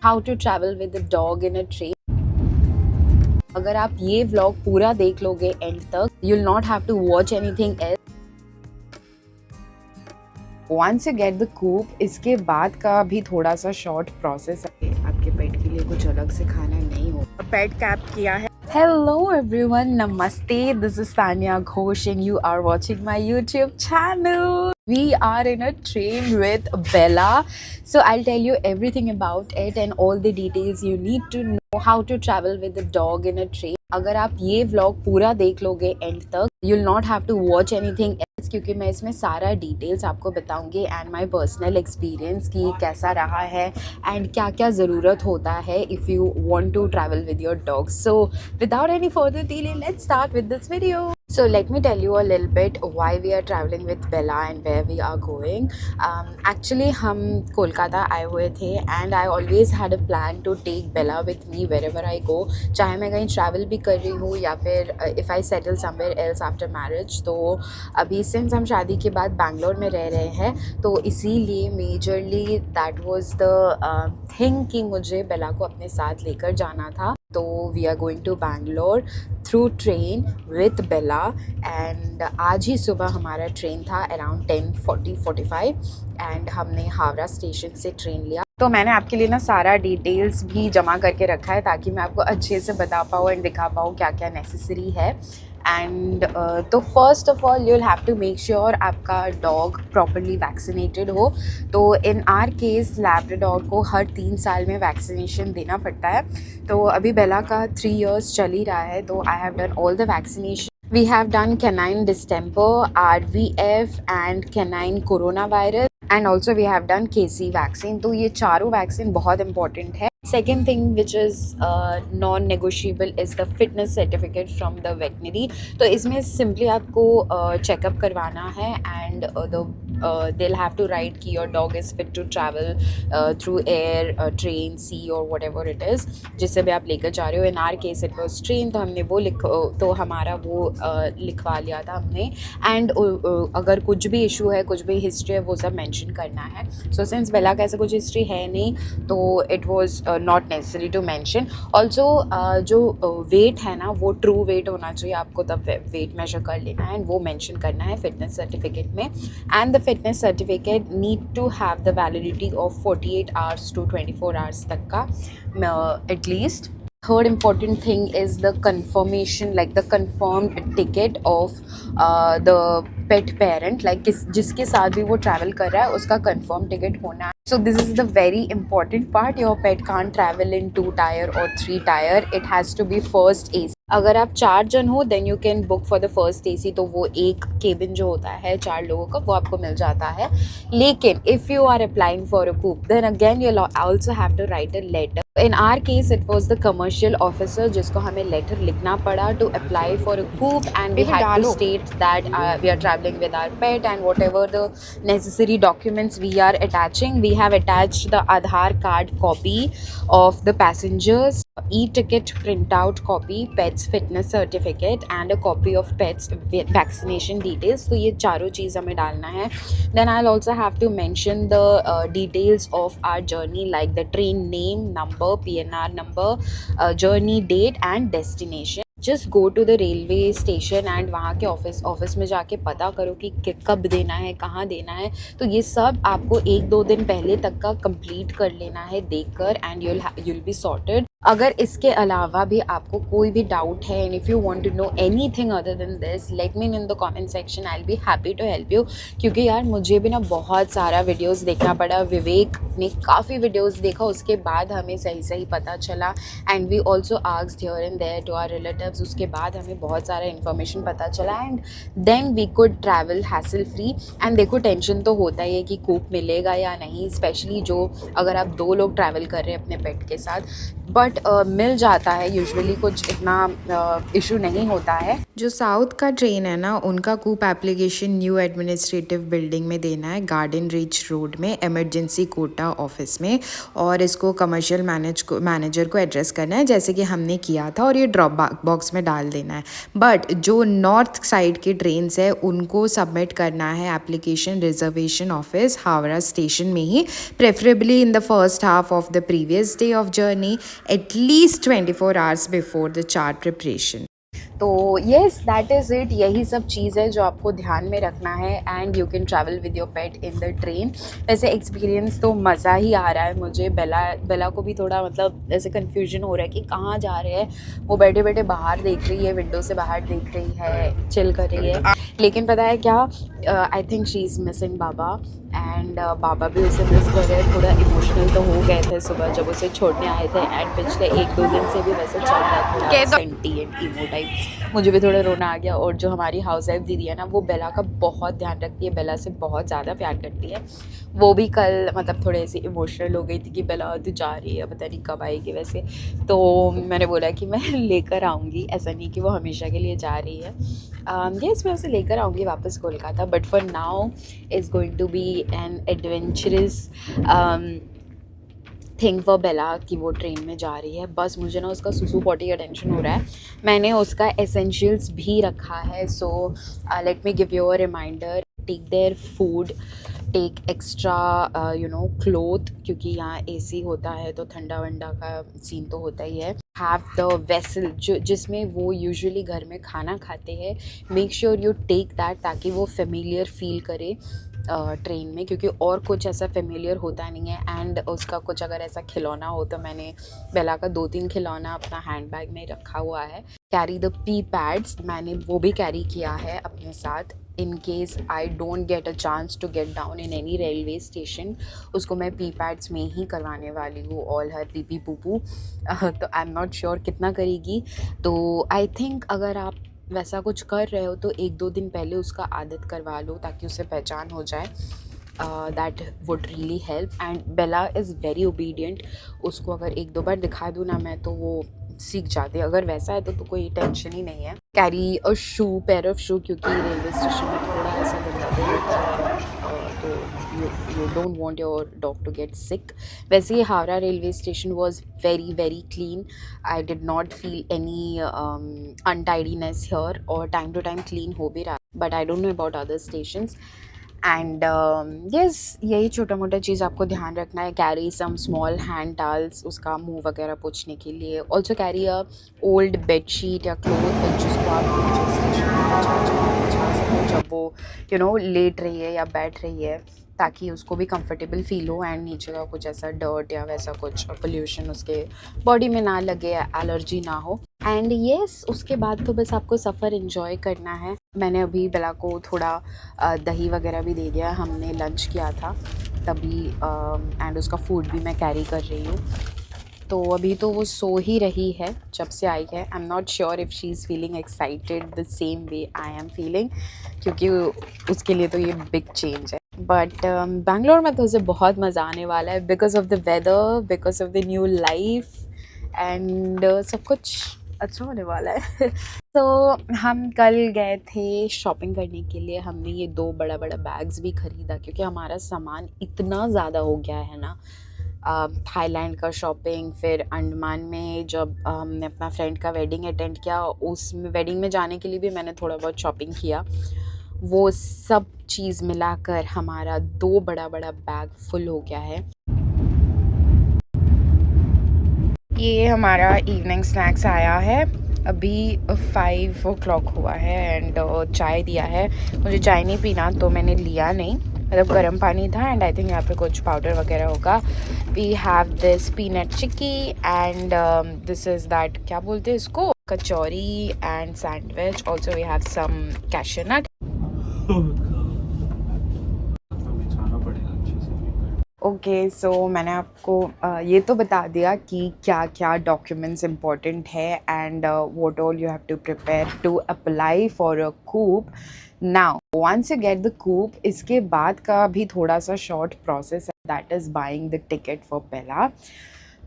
How to travel with a dog in a train. अगर आप ये व्लॉग पूरा देख लोगे एंड तक, you will not have to watch anything else. Once you get the coupe, इसके बाद का भी थोड़ा सा शॉर्ट प्रोसेस है। आपके पेट के लिए कुछ अलग से खाना नहीं हो। पेट कैप किया है। Hello everyone, Namaste. This is Tanya Ghosh and you are watching my YouTube channel. We are in a train with Bella. So I'll tell you everything about it and all the details you need to know how to travel with a dog in a train. अगर आप ये vlog पूरा देख लोगे end तक, you'll not have to watch anything else क्योंकि मैं इसमें सारा डिटेल्स आपको बताऊंगी एंड माय पर्सनल एक्सपीरियंस कि कैसा रहा है एंड क्या क्या ज़रूरत होता है if you want to travel with your dog. So without any further delay, let's start with this video. So let me tell you a little bit why we are traveling with Bella and where we are going. Actually हम कोलकाता आए हुए थे and I always had a plan to take Bella with me wherever I go. चाहे मैं कहीं travel भी कर रही हूँ या फिर if I settle somewhere else after marriage. तो अभी since हम शादी के बाद बैंगलोर में रह रहे हैं तो इसीलिए majorly that was the thing कि मुझे Bella को अपने साथ लेकर जाना था. तो we are going to Bangalore through train with Bella and आज ही सुबह हमारा ट्रेन था अराउंड 10:45 एंड हमने हावड़ा स्टेशन से ट्रेन लिया. तो मैंने आपके लिए ना सारा डिटेल्स भी जमा करके रखा है ताकि मैं आपको अच्छे से बता पाऊँ एंड दिखा पाऊँ क्या क्या नेसेसरी है. एंड तो first of all you will have to make sure आपका डॉग प्रॉपरली वैक्सीनेटेड हो. तो इन आर केस लैब्राडोर को हर 3 साल में वैक्सीनेशन देना पड़ता है. तो अभी बेला का 3 years चल ही रहा है. तो I have done all the vaccination. We have done canine distemper, RVF and canine coronavirus and also we have done KC vaccine. तो ये चारों वैक्सीन बहुत इंपॉर्टेंट है. Second thing which is non-negotiable is the fitness certificate from the veterinary. तो इसमें simply आपको checkup करवाना है and they'll have to write कि your dog is fit to travel through air, train, sea or whatever it is जिससे भी आप लेकर जा रहे हो. In our case it was train तो हमने वो तो हमारा वो लिखवा लिया था हमने. एंड अगर कुछ भी इशू है कुछ भी हिस्ट्री है वो सब मेंशन करना है. सो सिंस बेला का ऐसा कुछ हिस्ट्री है नहीं तो it was not necessary to mention. Also जो वेट है ना वो ट्रू वेट होना चाहिए. आपको तब वेट मेजर कर लेना है एंड वो मेंशन करना है फिटनेस सर्टिफिकेट में. And the fitness certificate need to have the validity of 48 hours to 24 hours तक का at least. Third important thing is the confirmation, like the confirmed ticket of the pet parent, like जिसके साथ भी वो travel कर रहा है उसका confirmed ticket होना है. So this is the very important part. Your pet can't travel in 2-tier or 3-tier. It has to be first AC. अगर आप 4 जन हो then you can book for the first AC. तो वो एक cabin जो होता है 4 लोगों का वो आपको मिल जाता है. लेकिन if you are applying for a coupe then again you also have to write a letter. In our case it was the commercial officer जिसको हमें लेटर लिखना पड़ा to apply for a coop and we had to state that we are traveling with our pet and whatever the necessary documents we are attaching. We have attached the Aadhaar card copy of the passengers, e-ticket printout copy, pets fitness certificate and a copy of pets vaccination details. तो ये चारों चीज़ हमें डालना है. Then I'll also have to mention the details of our journey like the train name, number, PNR number, journey date and destination. Just go to the railway station and वहाँ के office में जाके पता करो कि कब देना है कहाँ देना है. तो ये सब आपको 1-2 दिन पहले तक का कंप्लीट कर लेना है देखकर एंड you'll be sorted. अगर इसके अलावा भी आपको कोई भी डाउट है and if you want to know anything other than this let me in the comment section. I will be happy to help you. क्योंकि यार मुझे भी ना बहुत सारा वीडियोस देखना पड़ा. विवेक ने काफ़ी वीडियोस देखा उसके बाद हमें सही पता चला and we also asked here and there to our relatives. उसके बाद हमें बहुत सारा इन्फॉर्मेशन पता चला and then we could travel hassle free. And देखो टेंशन तो होता ही है कि कूप मिलेगा या नहीं, स्पेशली जो अगर आप 2 लोग ट्रैवल कर रहे हैं अपने पेट के साथ. बट बट मिल जाता है यूजुअली, कुछ इतना इशू नहीं होता है। जो साउथ का ट्रेन है ना, उनका कूप एप्लीकेशन न्यू एडमिनिस्ट्रेटिव बिल्डिंग में देना है, गार्डन रीच रोड में, इमरजेंसी कोटा ऑफिस में, और इसको कमर्शियल मैनेजर को एड्रेस करना है जैसे कि हमने किया था, और ये ड्रॉप बॉक्स में डाल देना है। बट जो नॉर्थ साइड की ट्रेन्स है उनको सबमिट करना है application reservation office Howrah station में ही, preferably in the first half of the previous day of journey, at least 24 hours before the chart preparation. तो येस, दैट इज़ इट। यही सब चीज़ है जो आपको ध्यान में रखना है, and you can travel with your pet in the train. वैसे एक्सपीरियंस तो मज़ा ही आ रहा है मुझे। बेला को भी थोड़ा मतलब ऐसे कन्फ्यूजन हो रहा है कि कहाँ जा रहे हैं। वो बैठे बैठे बाहर देख रही है, विंडो से बाहर देख रही है, चिल कर रही है। लेकिन पता है क्या, I think she is missing बाबा, एंड बाबा भी उसे मिस कर रहे हैं। थोड़ा इमोशनल तो हो गए थे सुबह जब उसे छोड़ने आए थे, एंड पिछले 1-2 दिन से भी वैसे चल रहा है थोड़ा सेंटी एंड ईमो टाइप। मुझे भी थोड़ा रोना आ गया। और जो हमारी हाउस वाइफ दीदी है ना, वो बेला का बहुत ध्यान रखती है, बेला से बहुत ज़्यादा प्यार करती है। वो भी कल मतलब थोड़े ऐसी इमोशनल हो गई थी कि बेला तू जा रही है, पता नहीं कब आएगी वैसे। तो मैंने बोला कि मैं लेकर आऊँगी, ऐसा नहीं कि वो हमेशा के लिए जा रही है। यस, मैं उसे लेकर आऊँगी वापस Kolkata, but for now is going to be an adventurous thing for Bela कि वो ट्रेन में जा रही है। बस मुझे ना उसका सुसु पॉटी का टेंशन हो रहा है। मैंने उसका एसेंशियल्स भी रखा है, so let me give you a reminder, take their food, take extra cloth, क्योंकि यहाँ एसी होता है तो ठंडा वंडा का सीन तो होता ही है। हैव द वेसल जिसमें वो यूजुअली घर में खाना खाते हैं, make sure you take that, ताकि वो फेमिलियर फील करे ट्रेन में, क्योंकि और कुछ ऐसा फेमिलियर होता नहीं है। एंड उसका कुछ अगर ऐसा खिलौना हो तो मैंने बेला का 2-3 खिलौना अपना हैंड बैग में रखा हुआ है। कैरी द पी पैड्स, मैंने वो भी कैरी किया है अपने साथ, in case I don't get a chance to get down in any railway station. उसको मैं पी पैड्स में ही करवाने वाली हूँ, ऑल हर पी पी पू। तो आई एम नॉट श्योर कितना करेगी। तो आई थिंक अगर आप वैसा कुछ कर रहे हो तो 1-2 दिन पहले उसका आदत करवा लो, ताकि उसे पहचान हो जाए। That would really help. And Bella is very obedient. उसको अगर 1-2 बार दिखा दूँ ना मैं, तो वो सीख जाते हैं। अगर वैसा है तो कोई टेंशन ही नहीं है। Carry a shoe, pair of shoe, क्योंकि रेलवे स्टेशन में थोड़ा ऐसा गंदा तो होता है, तो you don't want your dog to get sick. वैसे ही Howrah railway station was very very clean. I did not feel any untidiness here, और टाइम टू टाइम क्लीन हो भी रहा, but I don't know about other stations. And yes, यही छोटा मोटा चीज़ आपको ध्यान रखना है। Carry some small hand towels, उसका मुंह वगैरह पोंछने के लिए। Also carry a old bedsheet या क्लोथ जिसको आप नीचे स्टेशन में बिछा सको जब वो लेट रही है या बैठ रही है, ताकि उसको भी कंफर्टेबल फील हो, एंड नीचे का कुछ ऐसा डर्ट या वैसा कुछ पोल्यूशन उसके बॉडी में ना लगे, एलर्जी ना हो। एंड येस, उसके बाद तो बस आपको सफ़र इन्जॉय करना है। मैंने अभी बेला को थोड़ा दही वगैरह भी दे दिया, हमने लंच किया था तभी, एंड उसका फूड भी मैं कैरी कर रही हूँ। तो अभी तो वो सो ही रही है जब से आई है। I am not sure if she is feeling excited the same way I am feeling, क्योंकि उसके लिए तो ये बिग चेंज है। बट बैंगलोर में तो उसे बहुत मज़ा आने वाला है, because of the weather, because of the new life, and सब कुछ अच्छा होने वाला है। तो हम कल गए थे शॉपिंग करने के लिए। हमने ये 2 बड़ा बड़ा बैग्स भी ख़रीदा, क्योंकि हमारा सामान इतना ज़्यादा हो गया है ना। थाईलैंड का शॉपिंग, फिर अंडमान में जब हमने अपना फ्रेंड का वेडिंग अटेंड किया, उस वेडिंग में जाने के लिए भी मैंने थोड़ा बहुत शॉपिंग किया। वो सब चीज़ मिलाकर हमारा 2 बड़ा बड़ा बैग फुल हो गया है। ये हमारा इवनिंग स्नैक्स आया है। अभी 5 o'clock हुआ है, एंड चाय दिया है। मुझे चाय नहीं पीना तो मैंने लिया नहीं, मतलब गर्म पानी था, एंड आई थिंक यहाँ पे कुछ पाउडर वगैरह होगा। We have this peanut chikki, and this is that, क्या बोलते हैं इसको, kachori and sandwich. Also we have some cashew nut. Okay, so मैंने आपको ये तो बता दिया कि क्या क्या डॉक्यूमेंट्स इम्पॉर्टेंट है, and what all you have to prepare to apply for a coupe. Now once you get the coupe, इसके बाद का भी थोड़ा सा शॉर्ट प्रोसेस है, that is buying the ticket for बेला।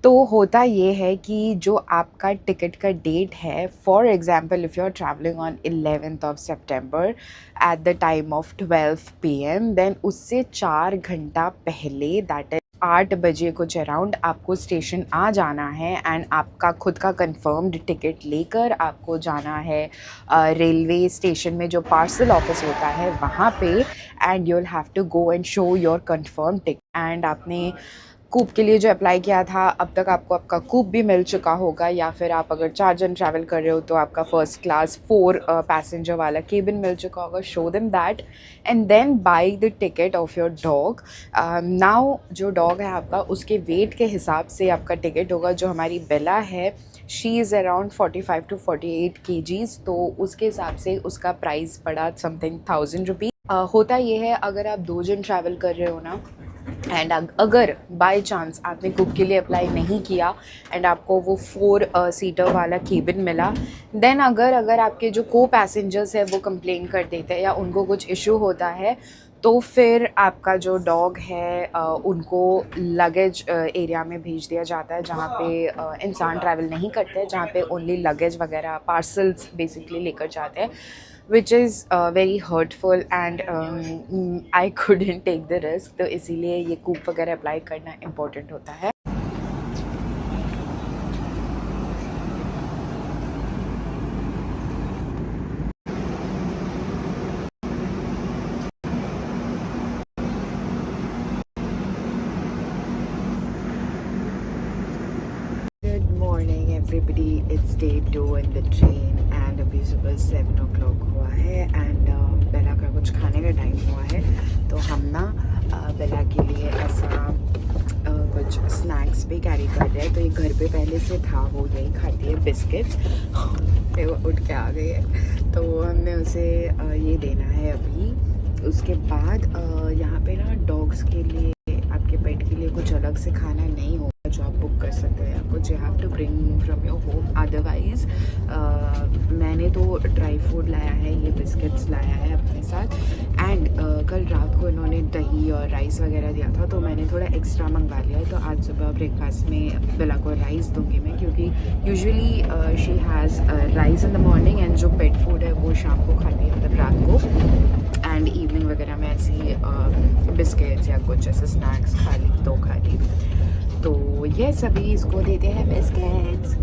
तो होता ये है कि जो आपका टिकट का डेट है, for example if you are travelling on 11th of September at the time of 12 PM, then उससे 4 घंटा पहले, दैट इज 8 बजे कुछ अराउंड, आपको स्टेशन आ जाना है एंड आपका खुद का कंफर्म्ड टिकट लेकर आपको जाना है रेलवे स्टेशन में जो पार्सल ऑफिस होता है वहाँ पे, and you will have to go and show your confirm ticket. And आपने कूप के लिए जो अप्लाई किया था, अब तक आपको आपका कूप भी मिल चुका होगा, या फिर आप अगर 4 जन ट्रैवल कर रहे हो तो आपका फर्स्ट क्लास 4 पैसेंजर वाला केबिन मिल चुका होगा। Show them that and then buy the ticket of your dog. Now जो डॉग है आपका, उसके वेट के हिसाब से आपका टिकट होगा। जो हमारी बेला है, she is around 45 to 48 kgs, तो उसके हिसाब से उसका प्राइस पड़ा समथिंग 1000 रुपीज़। होता ये है, अगर आप 2 जन ट्रैवल कर रहे हो ना, एंड अगर बाय चांस आपने कुक के लिए अप्लाई नहीं किया एंड आपको वो 4 सीटर वाला केबिन मिला, देन अगर आपके जो को पैसेंजर्स है वो कंप्लेन कर देते हैं या उनको कुछ इशू होता है, तो फिर आपका जो डॉग है उनको लगेज एरिया में भेज दिया जाता है, जहाँ पे इंसान ट्रैवल नहीं करते हैं, जहाँ पे ओनली लगेज वगैरह पार्सल्स बेसिकली लेकर जाते हैं, which is very hurtful and I couldn't take the risk, तो इसीलिए ये कूप वगैरह अप्लाई करना इम्पोर्टेंट होता है। Good morning everybody, it's day 2 in the train and अभी सुबह 7 o'clock हुआ है एंड बेला का कुछ खाने का टाइम हुआ है, तो हम ना बेला के लिए ऐसा कुछ स्नैक्स भी कैरी कर रहे हैं। तो ये घर पे पहले से था, वो यही खाती है बिस्किट्स, वो उठ के आ गई है, तो हमने उसे ये देना है अभी। उसके बाद यहाँ पे ना डॉग्स के लिए, आपके पेट के लिए कुछ अलग से खाना नहीं होगा जो आप बुक कर सकते हो, या कुछ you have to bring from your home. Otherwise मैंने तो ड्राई फूड लाया है, ये बिस्किट्स लाया है अपने साथ, एंड कल रात को इन्होंने दही और राइस वगैरह दिया था, तो मैंने थोड़ा एक्स्ट्रा मंगवा लिया है। तो आज सुबह ब्रेकफास्ट में बेला को राइस दूंगी मैं, क्योंकि usually she has rice in the morning and जो पेट फूड है वो शाम को खाती है, मतलब रात को, एंड इवनिंग वगैरह में ऐसी बिस्किट्स या कुछ ऐसे स्नैक्स खा ली। तो ये सभी इसको देते हैं बिस्किट्स।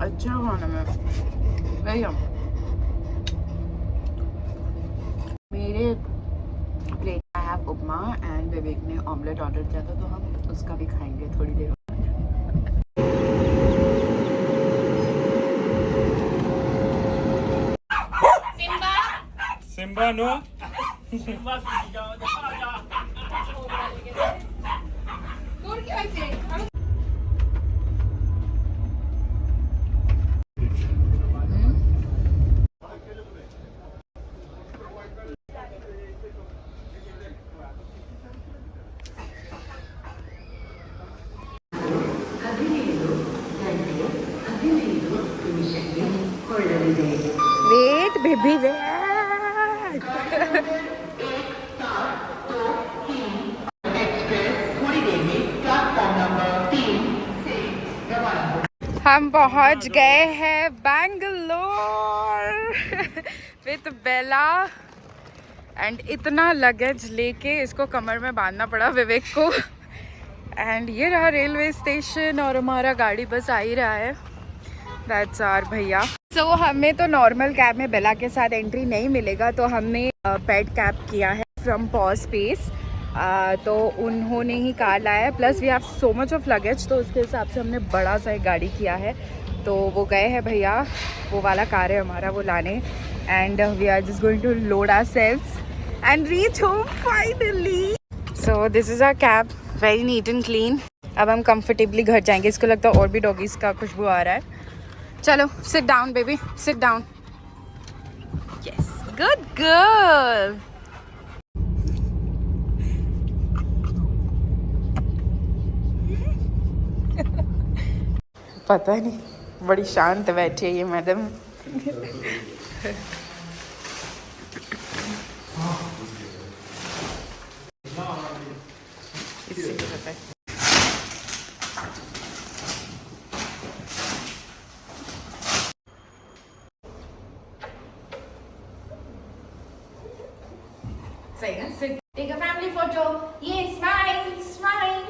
अच्छा खाना में भैया, मेरे प्लेट में है उपमा एंड विवेक ने ऑमलेट ऑर्डर किया था, तो हम उसका भी खाएंगे थोड़ी देर बाद। Simba no wait baby wait. हम पहुंच गए हैं बैंगलोर विद बेला, एंड इतना लगेज लेके इसको कमर में बांधना पड़ा विवेक को, एंड ये रहा रेलवे स्टेशन और हमारा गाड़ी बस आ ही रहा है। दैट्स आवर भैया। सो हमें तो नॉर्मल कैब में बेला के साथ एंट्री नहीं मिलेगा, तो हमने पेट कैब किया है फ्रॉम पॉज स्पेस, तो उन्होंने ही कार लाया है, plus we have so much of luggage, तो उसके हिसाब से हमने बड़ा सा एक गाड़ी किया है। तो वो गए हैं भैया, वो वाला कार है हमारा, वो लाने, and we are just going to load ourselves and reach home finally. So this is our cab, very neat and clean. अब हम कंफर्टेबली घर जाएंगे। इसको लगता है और भी डॉगीज़ का खुशबू आ रहा है। चलो sit down baby, sit down. Yes, good girl. पता नहीं, बड़ी शांत बैठी है ये मैडम। इसी को पता है। Say, take a family photo. Yes, smile, smile.